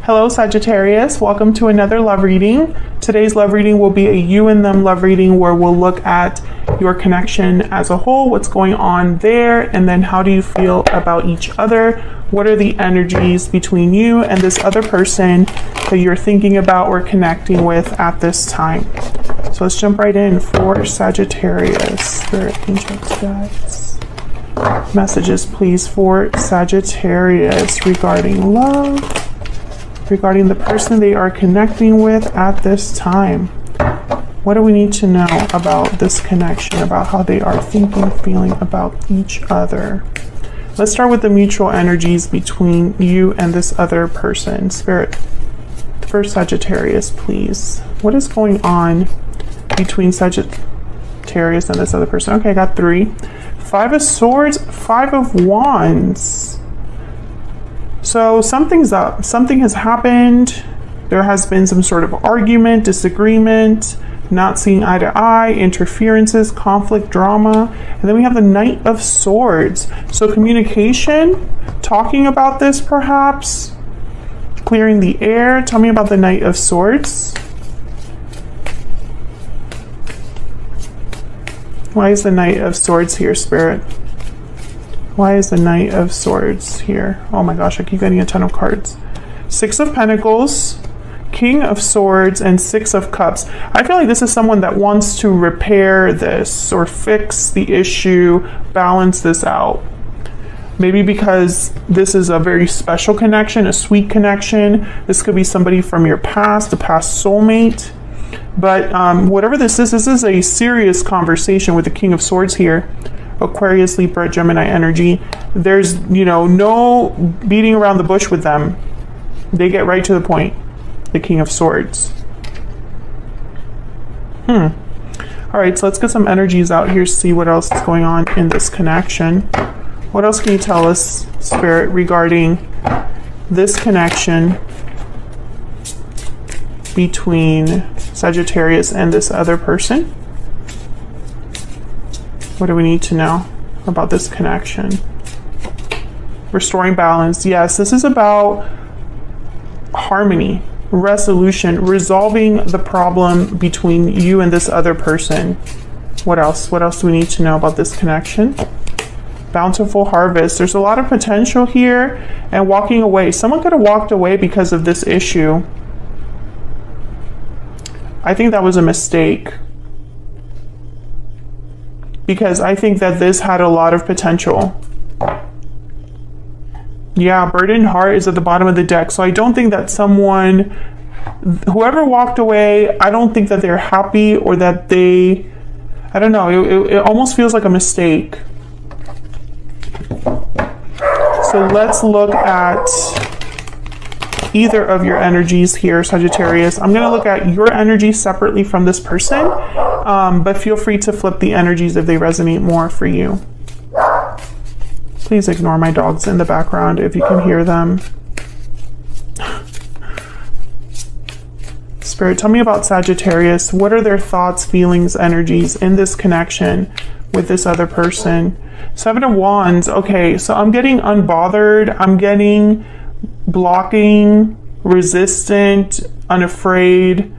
Hello Sagittarius, welcome to another love reading. Today's love reading will be a you and them love reading where we'll look at your connection as a whole, what's going on there, and then how do you feel about each other? What are the energies between you and this other person that you're thinking about or connecting with at this time? So let's jump right in for Sagittarius. Spirit, angels, guides. Messages please for Sagittarius regarding love, regarding the person they are connecting with at this time. What do we need to know about this connection, about how they are thinking, feeling about each other? Let's start with the mutual energies between you and this other person. Spirit, for Sagittarius, please. What is going on between Sagittarius and this other person? Okay, I got 3. 5 of Swords, 5 of Wands. So something's up. Something has happened. There has been some sort of argument, disagreement, not seeing eye to eye, interferences, conflict, drama. And then we have the Knight of Swords. So communication, talking about this perhaps, clearing the air. Tell me about the Knight of Swords. Why is the Knight of Swords here, Spirit? Why is the Knight of Swords here? Oh my gosh, I keep getting a ton of cards. 6 of Pentacles, King of Swords, and 6 of Cups. I feel like this is someone that wants to repair this or fix the issue, balance this out. Maybe because this is a very special connection, a sweet connection. This could be somebody from your past, a past soulmate. But whatever this is a serious conversation with the King of Swords here. Aquarius, Libra, Gemini energy. There's, no beating around the bush with them. They get right to the point. The King of Swords. All right, so let's get some energies out here, see what else is going on in this connection. What else can you tell us, Spirit, regarding this connection between Sagittarius and this other person? What do we need to know about this connection? Restoring balance. Yes, this is about harmony, resolution, resolving the problem between you and this other person. What else? What else do we need to know about this connection? Bountiful harvest. There's a lot of potential here, and walking away. Someone could have walked away because of this issue. I think that was a mistake, because I think that this had a lot of potential. Yeah, burdened heart is at the bottom of the deck. So I don't think that whoever walked away, I don't think that they're happy or that they, I don't know, it almost feels like a mistake. So let's look at either of your energies here, Sagittarius. I'm going to look at your energy separately from this person, but feel free to flip the energies if they resonate more for you. Please ignore my dogs in the background if you can hear them. Spirit, tell me about Sagittarius. What are their thoughts, feelings, energies in this connection with this other person? 7 of Wands. Okay, so I'm getting unbothered. I'm getting blocking, resistant, unafraid.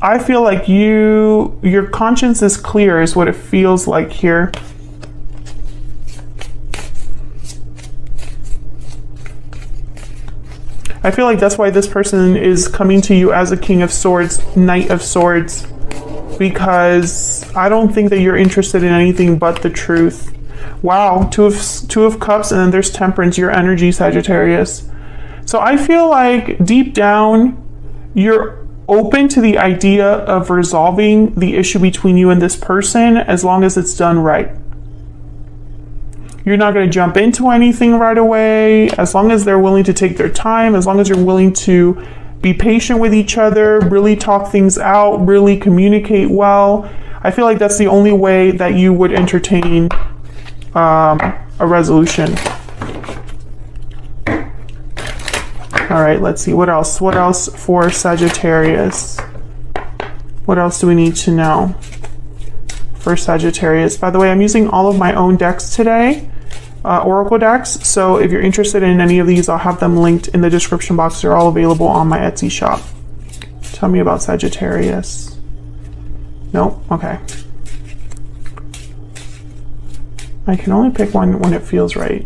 I feel like your conscience is clear is what it feels like here. I feel like that's why this person is coming to you as a King of Swords, Knight of Swords, because I don't think that you're interested in anything but the truth. Wow, two of Cups, and then there's Temperance, your energy, Sagittarius. So I feel like deep down, you're open to the idea of resolving the issue between you and this person as long as it's done right. You're not going to jump into anything right away, as long as they're willing to take their time, as long as you're willing to be patient with each other, really talk things out, really communicate well. I feel like that's the only way that you would entertain a resolution. All right, let's see. What else? What else for Sagittarius? What else do we need to know for Sagittarius? By the way, I'm using all of my own decks today. oracle decks. So if you're interested in any of these, I'll have them linked in the description box. They're all available on my Etsy shop. Tell me about Sagittarius. Nope. Okay. I can only pick one when it feels right.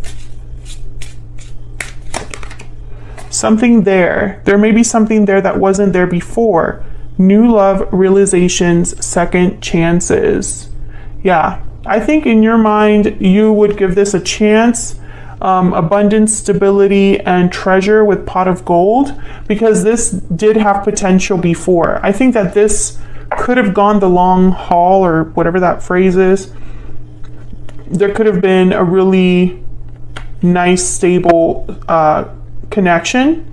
Something there. There may be something there that wasn't there before. New love, realizations, second chances. Yeah, I think in your mind, you would give this a chance. Abundance, stability, and treasure with pot of gold, because this did have potential before. I think that this could have gone the long haul, or whatever that phrase is. There could have been a really nice, stable connection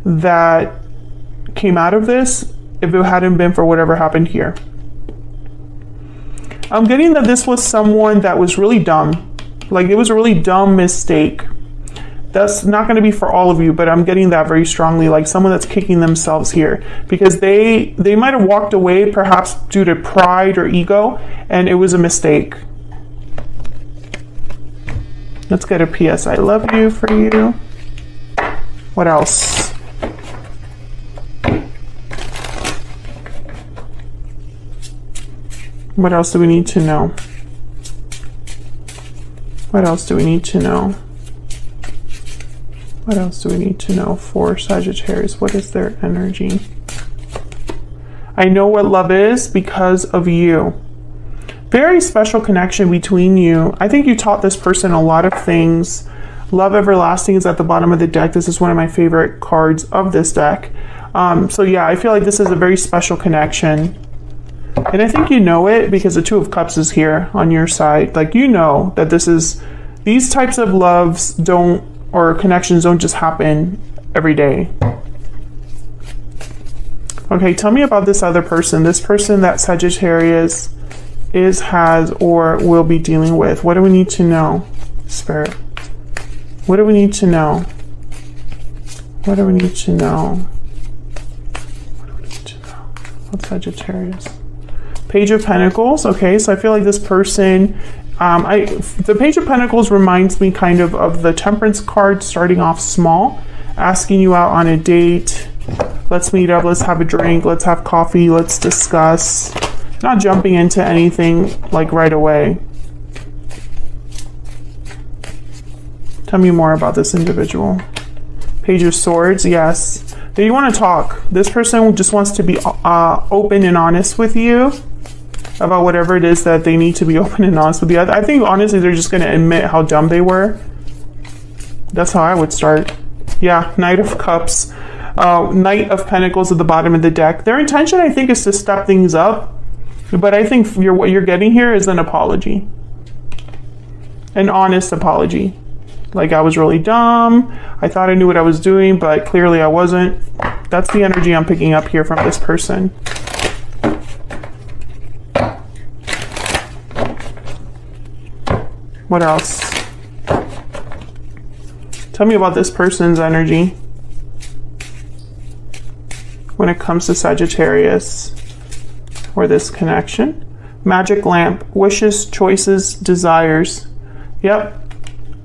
that came out of this if it hadn't been for whatever happened here. I'm getting that this was someone that was really dumb. Like, it was a really dumb mistake. That's not going to be for all of you, but I'm getting that very strongly, like someone that's kicking themselves here, because they might have walked away perhaps due to pride or ego, and it was a mistake. Let's get a PS I love you for you. What else? What else do we need to know? What else do we need to know? What else do we need to know for Sagittarius? What is their energy? I know what love is because of you. Very special connection between you. I think you taught this person a lot of things. Love Everlasting is at the bottom of the deck. This is one of my favorite cards of this deck. So yeah, I feel like this is a very special connection. And I think you know it because the Two of Cups is here on your side. Like, you know that these types of loves don't, or connections don't just happen every day. Okay, tell me about this other person. This person that Sagittarius has, or will be dealing with. What do we need to know, Spirit? What do we need to know? What do we need to know? What do we need to know? What's Sagittarius? Page of Pentacles. Okay, so I feel like this person, the Page of Pentacles reminds me kind of the Temperance card, starting off small, asking you out on a date. Let's meet up, let's have a drink, let's have coffee, let's discuss. Not jumping into anything like right away. Tell me more about this individual. Page of Swords, yes. They want to talk. This person just wants to be open and honest with you about whatever it is that they need to be open and honest with you. I think honestly they're just going to admit how dumb they were. That's how I would start. Yeah, Knight of Cups. Knight of Pentacles at the bottom of the deck. Their intention, I think, is to step things up. But I think what you're getting here is an apology. An honest apology. Like, I was really dumb. I thought I knew what I was doing, but clearly I wasn't. That's the energy I'm picking up here from this person. What else? Tell me about this person's energy when it comes to Sagittarius, or this connection. Magic lamp, wishes, choices, desires. Yep.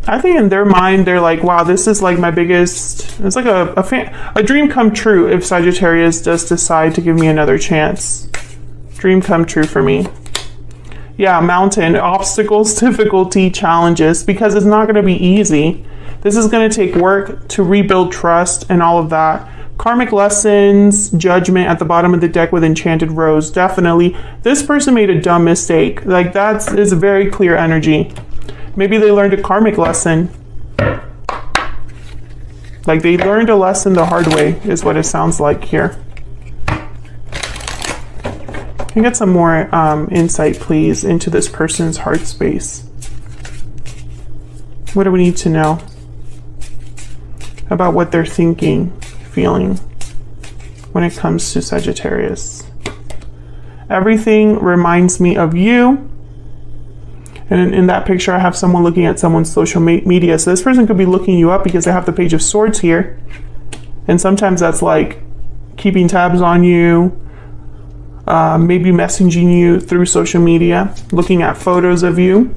I think in their mind, they're like, wow, this is like my biggest, it's like a dream come true if Sagittarius does decide to give me another chance. Dream come true for me. Yeah, mountain, obstacles, difficulty, challenges, because it's not going to be easy. This is going to take work to rebuild trust and all of that. Karmic lessons, judgment at the bottom of the deck with Enchanted Rose. Definitely. This person made a dumb mistake. Like, that is a very clear energy. Maybe they learned a karmic lesson. Like, they learned a lesson the hard way, is what it sounds like here. Can I get some more insight, please, into this person's heart space? What do we need to know about what they're thinking, feeling when it comes to Sagittarius? Everything reminds me of you. And in that picture, I have someone looking at someone's social media. So this person could be looking you up because they have the Page of Swords here. And sometimes that's like keeping tabs on you, maybe messaging you through social media, looking at photos of you.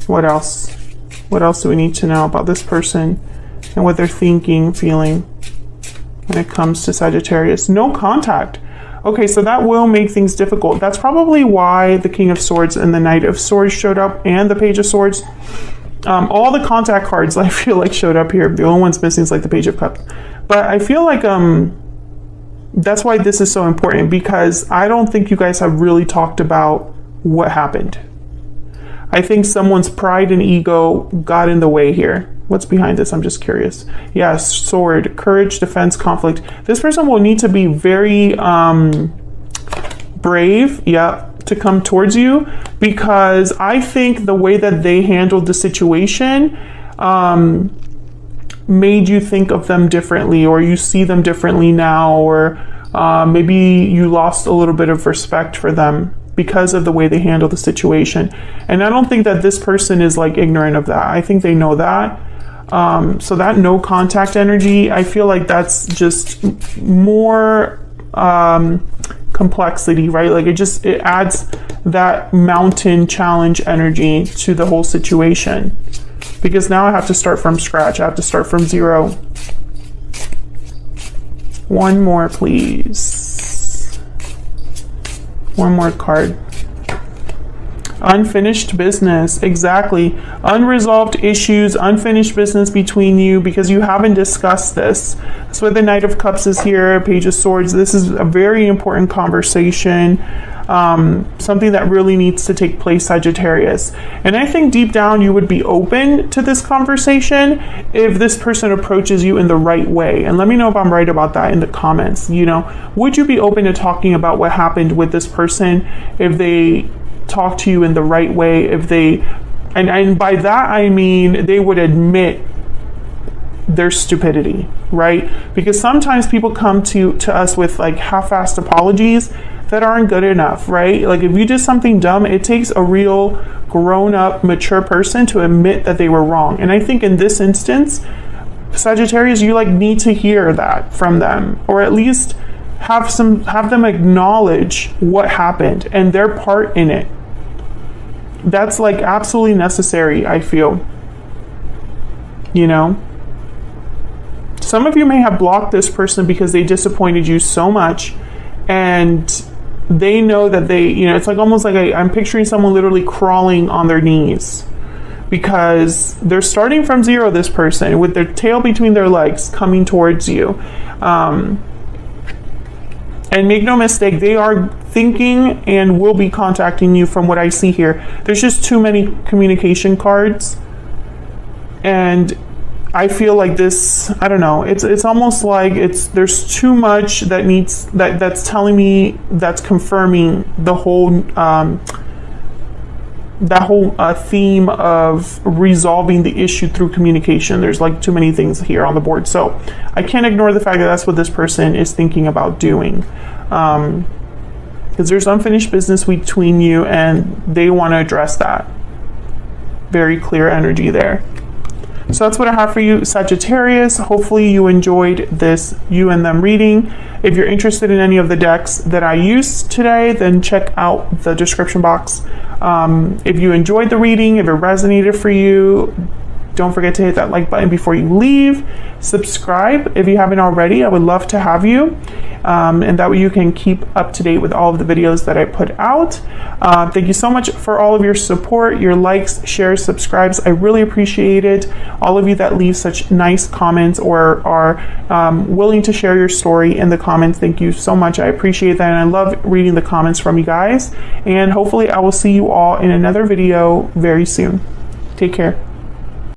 What else? What else do we need to know about this person and what they're thinking, feeling when it comes to Sagittarius? No contact. Okay, so that will make things difficult. That's probably why the King of Swords and the Knight of Swords showed up, and the Page of Swords. All the contact cards I feel like showed up here. The only one's missing is like the Page of Cups. But I feel like that's why this is so important, because I don't think you guys have really talked about what happened. I think someone's pride and ego got in the way here. What's behind this? I'm just curious. Yeah, sword, courage, defense, conflict. This person will need to be very brave, to come towards you, because I think the way that they handled the situation made you think of them differently, or you see them differently now, or maybe you lost a little bit of respect for them because of the way they handle the situation. And I don't think that this person is like ignorant of that. I think they know that. So that no contact energy, I feel like that's just more complexity, right? Like it adds that mountain challenge energy to the whole situation, because now I have to start from scratch. I have to start from zero. One more, please. One more card. Unfinished business. Exactly. Unresolved issues, unfinished business between you, because you haven't discussed this. That's why the Knight of Cups is here, Page of Swords. This is a very important conversation, something that really needs to take place, Sagittarius. And I think deep down you would be open to this conversation if this person approaches you in the right way. And let me know if I'm right about that in the comments. You know, would you be open to talking about what happened with this person if they talk to you in the right way, if they, and by that I mean they would admit their stupidity, right? Because sometimes people come to us with like half-assed apologies that aren't good enough, right? Like if you did something dumb, it takes a real grown-up, mature person to admit that they were wrong. And I think in this instance, Sagittarius, you like need to hear that from them, or at least have them acknowledge what happened and their part in it. That's like absolutely necessary, I feel. You know, some of you may have blocked this person because they disappointed you so much, and they know that they, you know, it's like almost like I'm picturing someone literally crawling on their knees, because they're starting from zero, this person, with their tail between their legs coming towards you. And make no mistake, they are thinking and will be contacting you from what I see here. There's just too many communication cards. And I feel like this, I don't know, it's almost like there's too much that needs, that's telling me, that's confirming the whole, that whole theme of resolving the issue through communication. There's like too many things here on the board. So I can't ignore the fact that that's what this person is thinking about doing. Because there's unfinished business between you and they want to address that. Very clear energy there. So that's what I have for you, Sagittarius. Hopefully you enjoyed this you and them reading. If you're interested in any of the decks that I used today, then check out the description box. If you enjoyed the reading, if it resonated for you, don't forget to hit that like button before you leave. Subscribe if you haven't already. I would love to have you. And that way you can keep up to date with all of the videos that I put out. Thank you so much for all of your support, your likes, shares, subscribes. I really appreciate it. All of you that leave such nice comments or are willing to share your story in the comments. Thank you so much. I appreciate that. And I love reading the comments from you guys. And hopefully I will see you all in another video very soon. Take care.